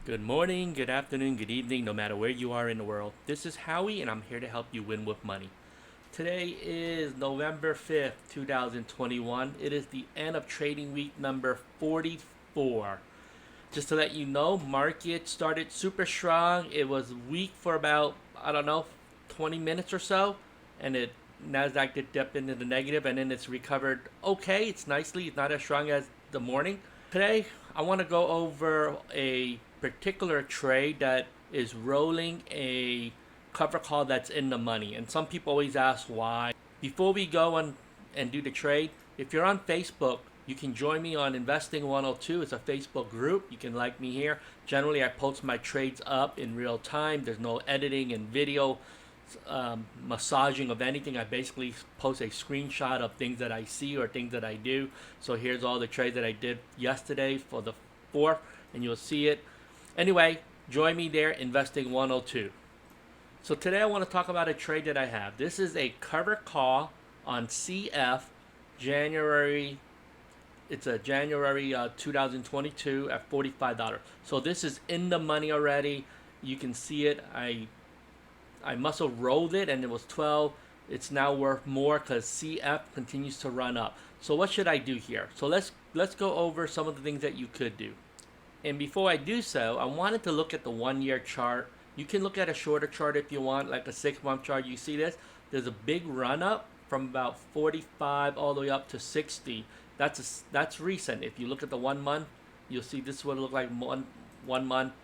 Good morning, good afternoon, good evening, no matter where you are in the world. This is Howie, and I'm here to help you win with money. Today is November 5th, 2021. It is the end of trading week number 44. Just to let you know, market started super strong. It was weak for about, I don't know, 20 minutes or so, and it Nasdaq did dip into the negative, and then it's recovered okay. It's not as strong as the morning. Today, I want to go over a particular trade that is rolling a cover call that's in the money. And some people always ask why. Before we go and do the trade, if you're on Facebook, you can join me on Investing 102. It's a Facebook group. You can like me here. Generally, I post my trades up in real time. There's no editing and video massaging of anything. I basically post a screenshot of things that I see or things that I do. So here's all the trades that I did yesterday for the 4th, and you'll see it. Anyway, join me there, Investing 102. So today I want to talk about a trade that I have. This is a cover call on CF January. It's a January 2022 at $45. So this is in the money already. You can see it. I must have rolled it and it was 12. It's now worth more because CF continues to run up. So what should I do here? So let's go over some of the things that you could do. And before I do so, I wanted to look at the 1-year chart. You can look at a shorter chart if you want, like a 6-month chart. You see this? There's a big run up from about 45 all the way up to 60. That's recent. If you look at the 1 month, you'll see this would look like one month.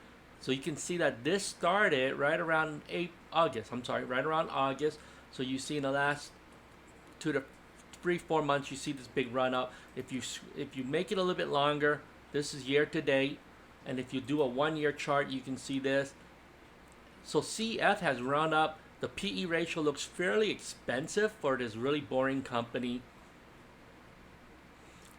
So you can see that this started right around right around August. So you see in the last 2 to 3-4 months, you see this big run up. If you make it a little bit longer, this is year to date. And if you do a 1-year chart, you can see this. So CF has run up. The PE ratio looks fairly expensive for this really boring company.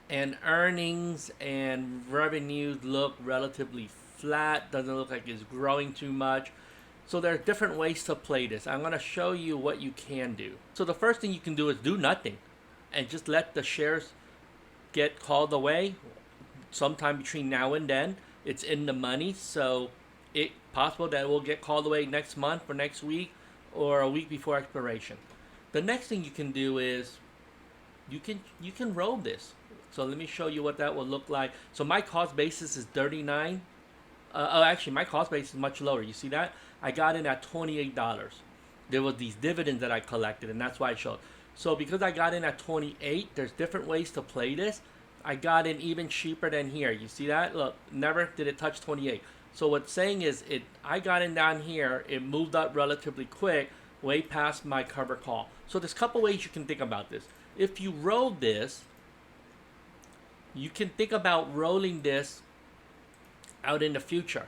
And earnings and revenues look relatively flat. Doesn't look like it's growing too much. So there are different ways to play this. I'm going to show you what you can do. So the first thing you can do is do nothing and just let the shares get called away sometime between now and then. It's in the money, so it's possible that it will get called away next month or next week or a week before expiration. The next thing you can do is you can roll this. So let me show you what that will look like. So my cost basis is 39. Actually, my cost base is much lower. You see that? I got in at $28. There were these dividends that I collected, and that's why I showed. So because I got in at 28, there's different ways to play this. I got in even cheaper than here. You see that? Look, never did it touch 28. So what's saying is I got in down here. It moved up relatively quick, way past my cover call. So there's a couple ways you can think about this. If you roll this, you can think about rolling this out in the future,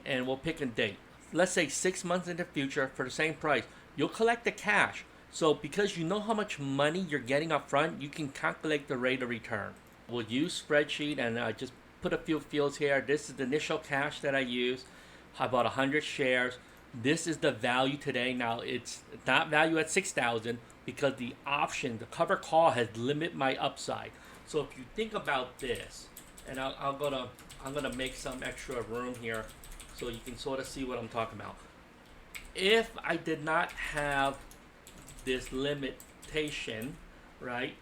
and we'll pick a date. Let's say 6 months in the future for the same price. You'll collect the cash. So because you know how much money you're getting up front, you can calculate the rate of return. We'll use spreadsheet, and I just put a few fields here. This is the initial cash that I used. I bought 100 shares. This is the value today. Now it's not value at 6,000 because the option, the cover call, has limited my upside. So if you think about this, and I'm gonna make some extra room here so you can sort of see what I'm talking about. If I did not have this limitation, right,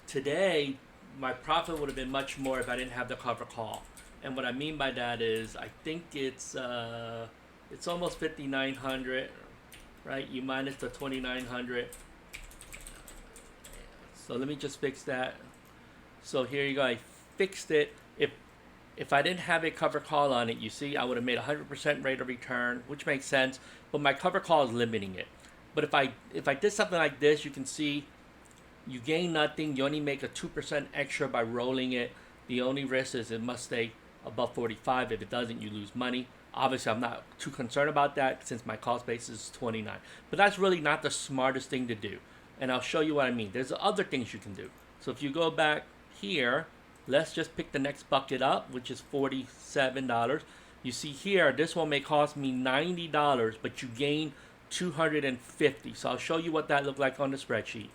today my profit would have been much more if I didn't have the cover call. And what I mean by that is I think it's almost 5,900, right? You minus the 2,900. So let me just fix that. So here you go. I fixed it. If I didn't have a cover call on it, you see, I would have made 100% rate of return, which makes sense. But my cover call is limiting it. But if I did something like this, you can see you gain nothing. You only make a 2% extra by rolling it. The only risk is it must stay above 45. If it doesn't, you lose money. Obviously, I'm not too concerned about that since my cost basis is 29. But that's really not the smartest thing to do. And I'll show you what I mean. There's other things you can do. So if you go back here, let's just pick the next bucket up, which is $47. You see here, this one may cost me $90, but you gain $250. So I'll show you what that looked like on the spreadsheet.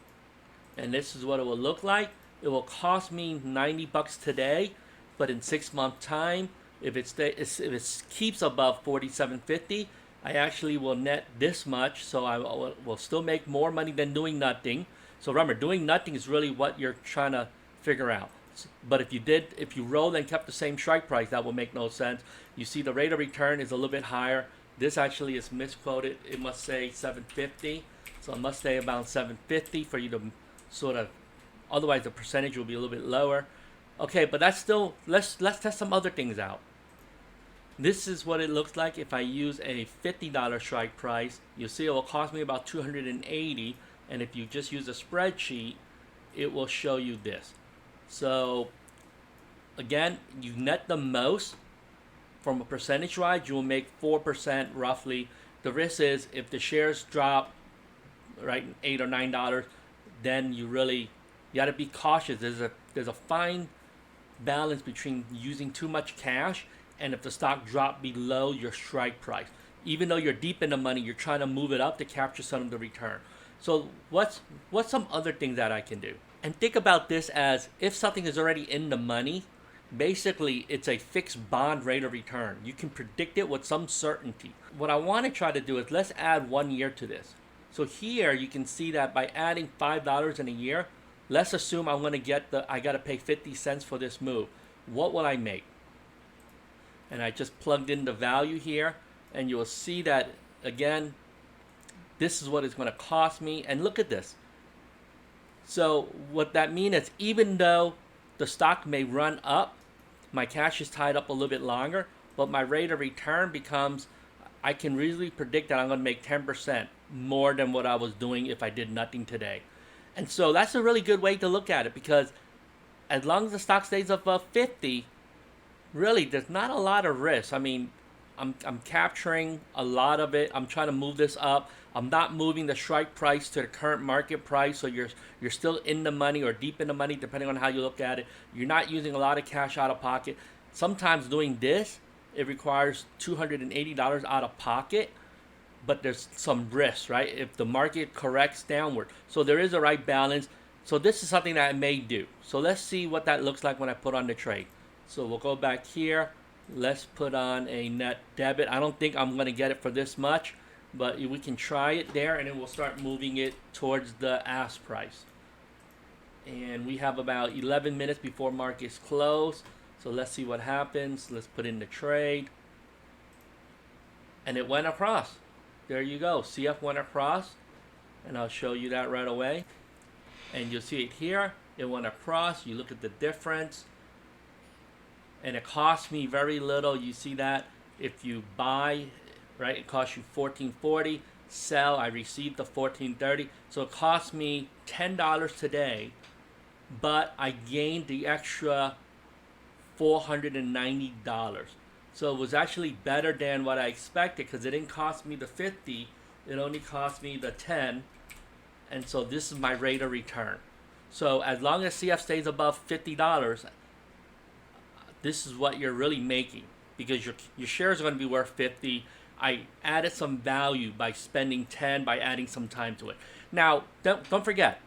And this is what it will look like. It will cost me $90 today, but in 6 months time, If it keeps above 47.50, I actually will net this much, so I will still make more money than doing nothing. So remember, doing nothing is really what you're trying to figure out. But if you rolled and kept the same strike price, that will make no sense. You see the rate of return is a little bit higher. This actually is misquoted. It must say 750. So it must stay about 750 for you to sort of, otherwise the percentage will be a little bit lower. Okay, but that's still, let's test some other things out. This is what it looks like if I use a $50 strike price. You'll see it will cost me about 280, and if you just use a spreadsheet, it will show you this. So again, you net the most from a percentage wise, you will make 4% roughly. The risk is if the shares drop right $8 or $9, then you got to be cautious. There's a fine balance between using too much cash and if the stock dropped below your strike price. Even though you're deep in the money, you're trying to move it up to capture some of the return. So what's some other things that I can do? And think about this as if something is already in the money, basically it's a fixed bond rate of return. You can predict it with some certainty. What I want to try to do is let's add 1 year to this. So here you can see that by adding $5 in a year, let's assume I'm going to get I got to pay 50 cents for this move. What will I make? And I just plugged in the value here, and you will see that again, this is what it's going to cost me. And look at this. So what that means is even though the stock may run up, my cash is tied up a little bit longer, but my rate of return becomes, I can reasonably predict that I'm going to make 10% more than what I was doing if I did nothing today. And so that's a really good way to look at it, because as long as the stock stays above 50, really there's not a lot of risk. I mean, I'm capturing a lot of it. I'm trying to move this up. I'm not moving the strike price to the current market price, so you're still in the money or deep in the money, depending on how you look at it. You're not using a lot of cash out of pocket. Sometimes doing this, it requires $280 out of pocket, but there's some risk, right? If the market corrects downward. So there is a right balance. So this is something that I may do. So let's see what that looks like when I put on the trade. So we'll go back here. Let's put on a net debit. I don't think I'm going to get it for this much, but we can try it there, and then we'll start moving it towards the ask price. And we have about 11 minutes before markets close. So let's see what happens. Let's put in the trade. And it went across. There you go. CF went across. And I'll show you that right away. And you'll see it here. It went across. You look at the difference. And it cost me very little. You see that if you buy, right, it costs you $14.40. Sell, I received the $14.30. So it cost me $10 today, but I gained the extra $490. So it was actually better than what I expected, because it didn't cost me the 50. It only cost me the 10. And so this is my rate of return. So as long as CF stays above $50, this is what you're really making, because your shares are going to be worth 50. I added some value by spending 10 by adding some time to it. Now, don't forget,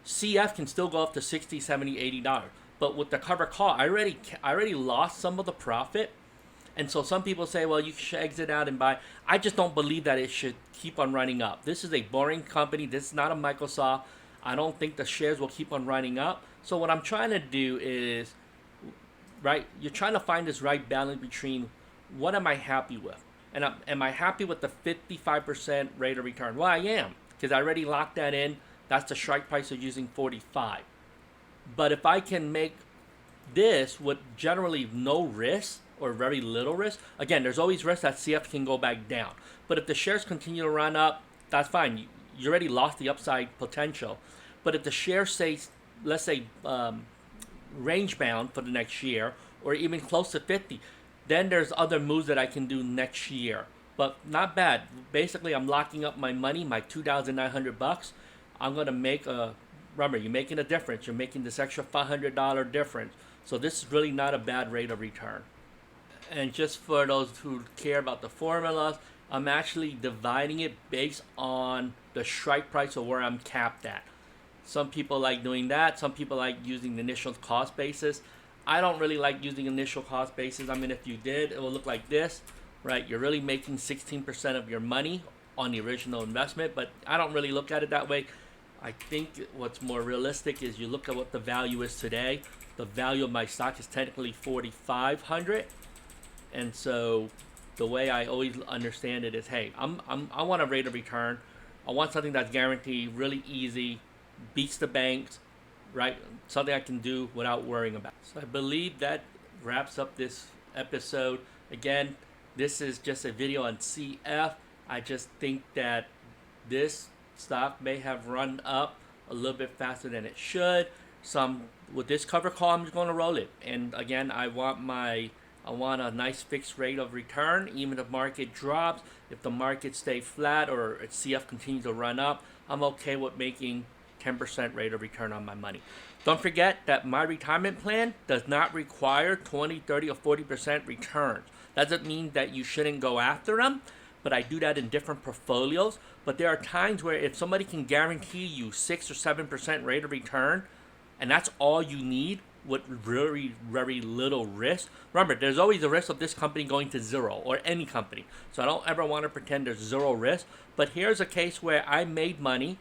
CF can still go up to 60, 70, $80. But with the cover call, I already lost some of the profit. And so some people say, well, you should exit out and buy. I just don't believe that it should keep on running up. This is a boring company. This is not a Microsoft. I don't think the shares will keep on running up. So what I'm trying to do is, right, you're trying to find this right balance between what am I happy with? And am I happy with the 55% rate of return? Well, I am, because I already locked that in. That's the strike price of using 45. But if I can make this with generally no risk or very little risk, again, there's always risk that CF can go back down. But if the shares continue to run up, that's fine. You already lost the upside potential. But if the shares say, let's say, range bound for the next year, or even close to 50, then there's other moves that I can do next year. But not bad. Basically, I'm locking up my money, my $2,900. I'm going to make remember, you're making a difference. You're making this extra $500 difference. So this is really not a bad rate of return. And just for those who care about the formulas, I'm actually dividing it based on the strike price or where I'm capped at. Some people like doing that. Some people like using the initial cost basis. I don't really like using initial cost basis. I mean, if you did, it will look like this, right? You're really making 16% of your money on the original investment, but I don't really look at it that way. I think what's more realistic is you look at what the value is today. The value of my stock is technically 4,500, and so the way I always understand it is, hey, I want a rate of return. I want something that's guaranteed, really easy, beats the banks, right? Something I can do without worrying about. So I believe that wraps up this episode. Again, this is just a video on CF. I just think that this stock may have run up a little bit faster than it should. With this cover call, I'm just going to roll it. And again, I want a nice fixed rate of return, even if the market drops. If the market stays flat or CF continues to run up, I'm okay with making 10% rate of return on my money. Don't forget that my retirement plan does not require 20, 30, or 40% returns. That doesn't mean that you shouldn't go after them, but I do that in different portfolios. But there are times where if somebody can guarantee you 6 or 7% rate of return, and that's all you need with very, very little risk. Remember, there's always the risk of this company going to zero, or any company. So I don't ever want to pretend there's zero risk. But here's a case where I made money.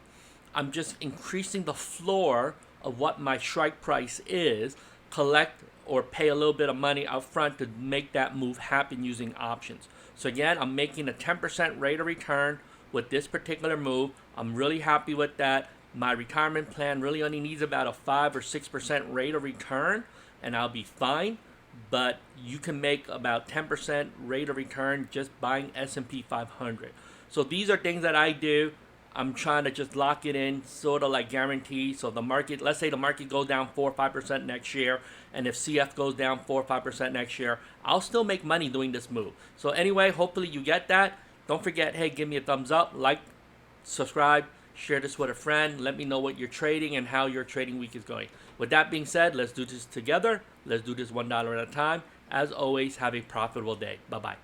I'm just increasing the floor of what my strike price is, collect or pay a little bit of money up front to make that move happen using options. So again, I'm making a 10% rate of return with this particular move. I'm really happy with that. My retirement plan really only needs about a 5 or 6% rate of return, and I'll be fine. But you can make about 10% rate of return just buying S&P 500. So these are things that I do. I'm trying to just lock it in, sort of like guarantee. So the market, let's say the market goes down 4 or 5% next year, and if CF goes down 4 or 5% next year, I'll still make money doing this move. So anyway, hopefully you get that. Don't forget, hey, give me a thumbs up, like, subscribe, share this with a friend. Let me know what you're trading and how your trading week is going. With that being said, let's do this together. Let's do this $1 at a time. As always, have a profitable day. Bye-bye.